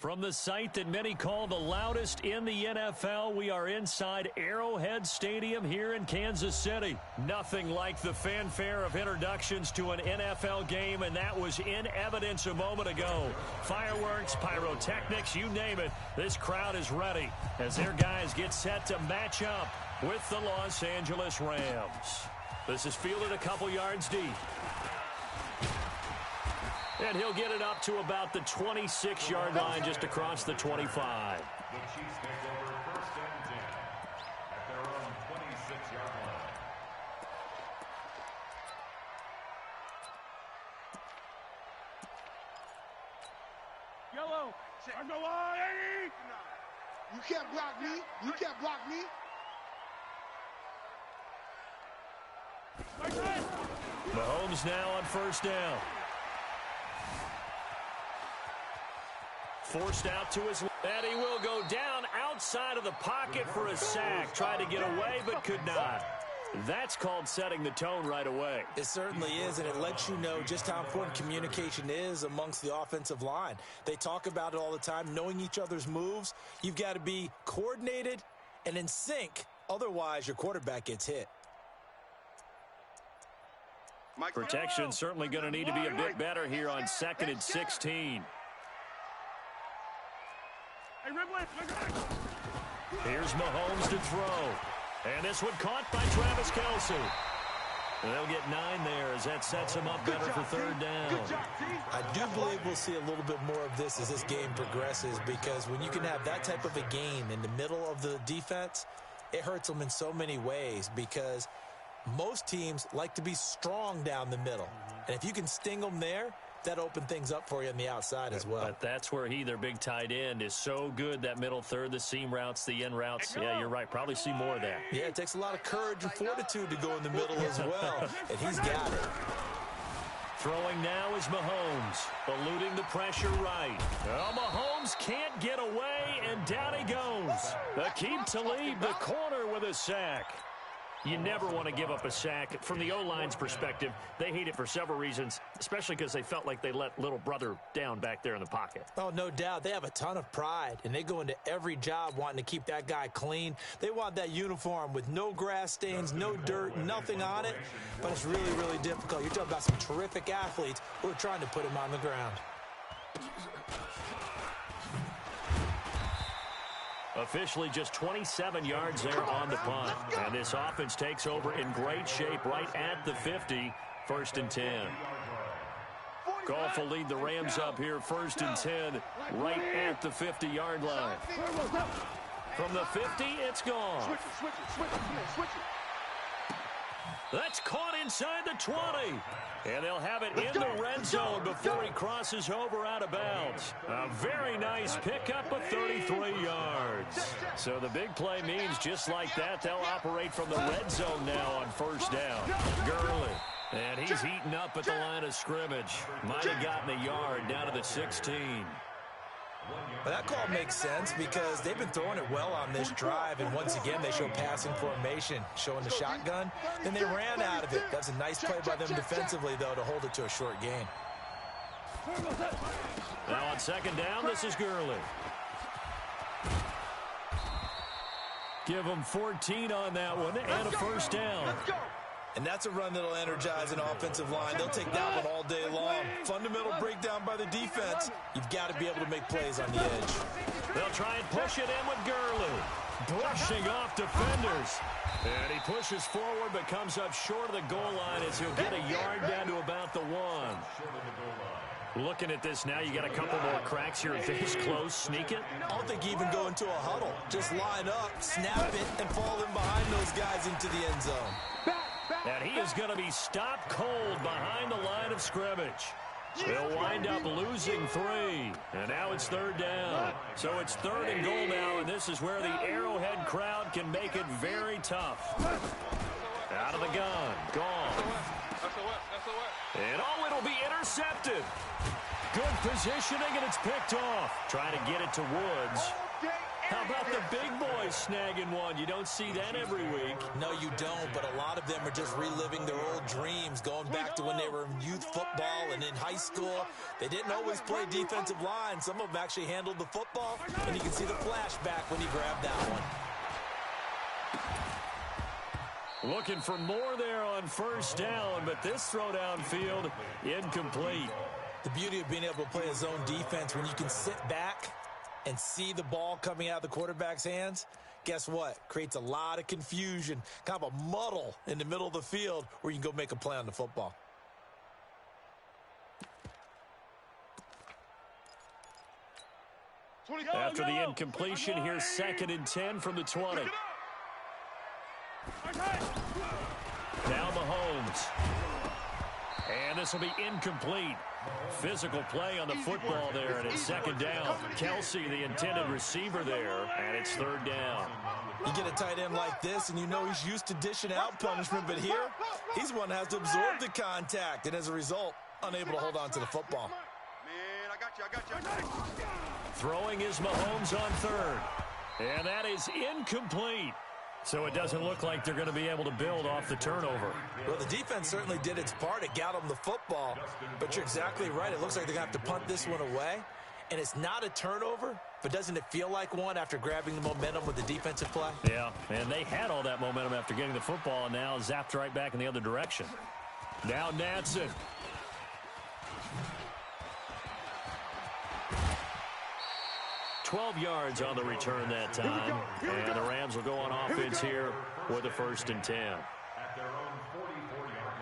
From the site that many call the loudest in the NFL, we are inside Arrowhead Stadium here in Kansas City. Nothing like the fanfare of introductions to an NFL game, and that was in evidence a moment ago. Fireworks, pyrotechnics, you name it, this crowd is ready as their guys get set to match up with the Los Angeles Rams. This is fielded a couple yards deep. And he'll get it up to about the 26-yard line just across the 25. The Chiefs take over 1st and 10 at their own 26-yard line. Yellow. I go on. You can't block me. You can't block me. Mahomes now on 1st down. Forced out to his left. And he will go down outside of the pocket for a sack. Tried to get away, but could not. That's called setting the tone right away. It certainly is, and it lets you know just how important communication is amongst the offensive line. They talk about it all the time, knowing each other's moves. You've got to be coordinated and in sync. Otherwise, your quarterback gets hit. Protection certainly going to need to be a bit better here on 2nd and 16. Here's Mahomes to throw. And this one caught by Travis Kelce. They'll get 9 there as that sets him up better for 3rd down. I do believe we'll see a little bit more of this as this game progresses, because when you can have that type of a game in the middle of the defense, it hurts them in so many ways, because most teams like to be strong down the middle. And if you can sting them there, that opened things up for you on the outside as well. But that's where their big tight end, is so good, that middle third, the seam routes, the in routes. Yeah, you're right. Probably see more of that. Yeah, it takes a lot of courage and fortitude to go in the middle as well, and he's got it. Throwing now is Mahomes, eluding the pressure right. Oh, Mahomes can't get away, and down he goes. Aqib Talib, the corner, with a sack. You never want to give up a sack. From the O-line's perspective, they hate it for several reasons, especially because they felt like they let little brother down back there in the pocket. Oh, no doubt. They have a ton of pride, and they go into every job wanting to keep that guy clean. They want that uniform with no grass stains, no dirt, nothing on it, but it's really, really difficult. You're talking about some terrific athletes who are trying to put him on the ground. Officially just 27 yards there on the punt. And this offense takes over in great shape right at the 50, 1st and 10. Goff will lead the Rams up here, 1st and 10, right at the 50-yard line. From the 50, it's gone. That's caught inside the 20. And they'll have it in the red zone before he crosses over out of bounds. A very nice pickup of 33 yards. So the big play means just like that, they'll operate from the red zone now on 1st down. Gurley. And he's heating up at the line of scrimmage. Might have gotten a yard down to the 16. But that call makes sense because they've been throwing it well on this drive, and once again they show passing formation, showing the shotgun. Then they ran out of it. That's a nice play by them defensively, though, to hold it to a short gain. Now on 2nd down, this is Gurley. Give them 14 on that one and a 1st down. And that's a run that'll energize an offensive line. They'll take that one all day long. Fundamental breakdown by the defense. You've got to be able to make plays on the edge. They'll try and push it in with Gurley. Brushing off defenders. And he pushes forward but comes up short of the goal line as he'll get a yard down to about the 1. Looking at this now, you got a couple more cracks here. This close, sneak it. I don't think you even go into a huddle. Just line up, snap it, and fall in behind those guys into the end zone. And he is going to be stopped cold behind the line of scrimmage. They'll wind up losing 3. And now it's 3rd down. So it's 3rd and goal now, and this is where the Arrowhead crowd can make it very tough. Out of the gun. Gone. And it'll be intercepted. Good positioning, and it's picked off. Trying to get it to Woods. How about the big boys snagging one? You don't see that every week. No, you don't, but a lot of them are just reliving their old dreams, going back to when they were in youth football and in high school. They didn't always play defensive line. Some of them actually handled the football, and you can see the flashback when he grabbed that one. Looking for more there on first down, but this throw downfield, incomplete. The beauty of being able to play a zone defense when you can sit back and see the ball coming out of the quarterback's hands, guess what? Creates a lot of confusion, kind of a muddle in the middle of the field where you can go make a play on the football. After the incompletion, here's 2nd and 10 from the 20. Now Mahomes. And this will be incomplete. Physical play on the football there, and it's 2nd down. Kelsey, the intended receiver there, and it's 3rd down. You get a tight end like this, and you know he's used to dishing out punishment, but here, he's one that has to absorb the contact, and as a result, unable to hold on to the football. Man, I got you. Throwing is Mahomes on 3rd, and that is incomplete. So it doesn't look like they're going to be able to build off the turnover. Well, the defense certainly did its part. It got them the football. But you're exactly right. It looks like they're going to have to punt this one away. And it's not a turnover, but doesn't it feel like one after grabbing the momentum with the defensive play? Yeah, and they had all that momentum after getting the football, and now zapped right back in the other direction. Now Natson. 12 yards on the return that time. And the Rams will go on offense here with a 1st and 10. At their own 44-yard line.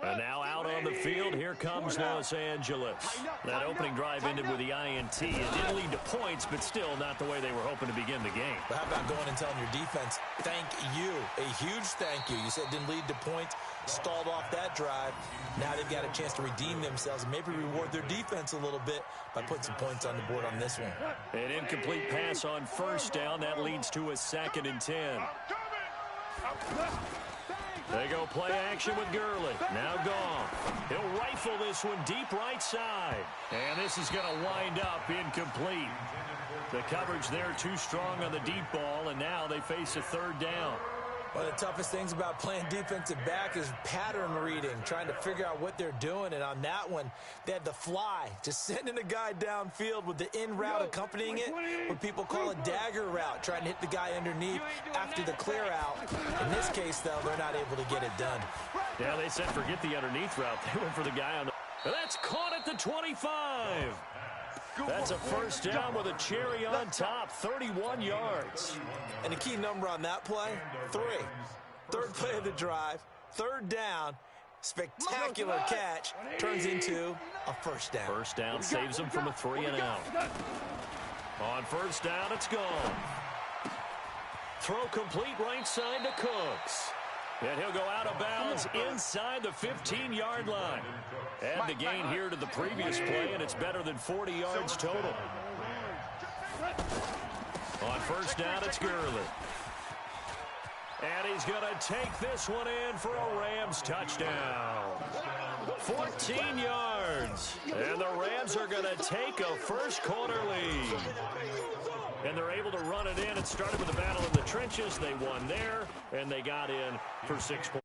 And now out on the field, here comes Los Angeles. That opening drive ended with the INT. It didn't lead to points, but still not the way they were hoping to begin the game. But how about going and telling your defense, thank you, a huge thank you. You said it didn't lead to points, stalled off that drive. Now they've got a chance to redeem themselves and maybe reward their defense a little bit by putting some points on the board on this one. An incomplete pass on 1st down. That leads to a 2nd and 10. They go play action with Gurley. Now gone. He'll rifle this one deep right side. And this is going to wind up incomplete. The coverage there too strong on the deep ball, and now they face a 3rd down. One of the toughest things about playing defensive back is pattern reading, trying to figure out what they're doing. And on that one, they had the fly, just sending a guy downfield with the in route accompanying it, what people call a dagger route, trying to hit the guy underneath after the clear out. In this case, though, they're not able to get it done. Yeah, they said forget the underneath route. They went for the guy on the... That's caught at the 25. That's a 1st down with a cherry on top, 31 yards. And the key number on that play, 3. 3rd play of the drive, 3rd down, spectacular catch, turns into a 1st down. 1st down saves them from a 3 and out. On 1st down, it's gone. Throw complete right side to Cooks. And he'll go out of bounds inside the 15-yard line. Add the gain here to the previous play, and it's better than 40 yards total. On 1st down, it's Gurley. And he's going to take this one in for a Rams touchdown. 14 yards. And the Rams are going to take a first-quarter lead. And they're able to run it in. It started with a battle in the trenches. They won there, and they got in for 6 points.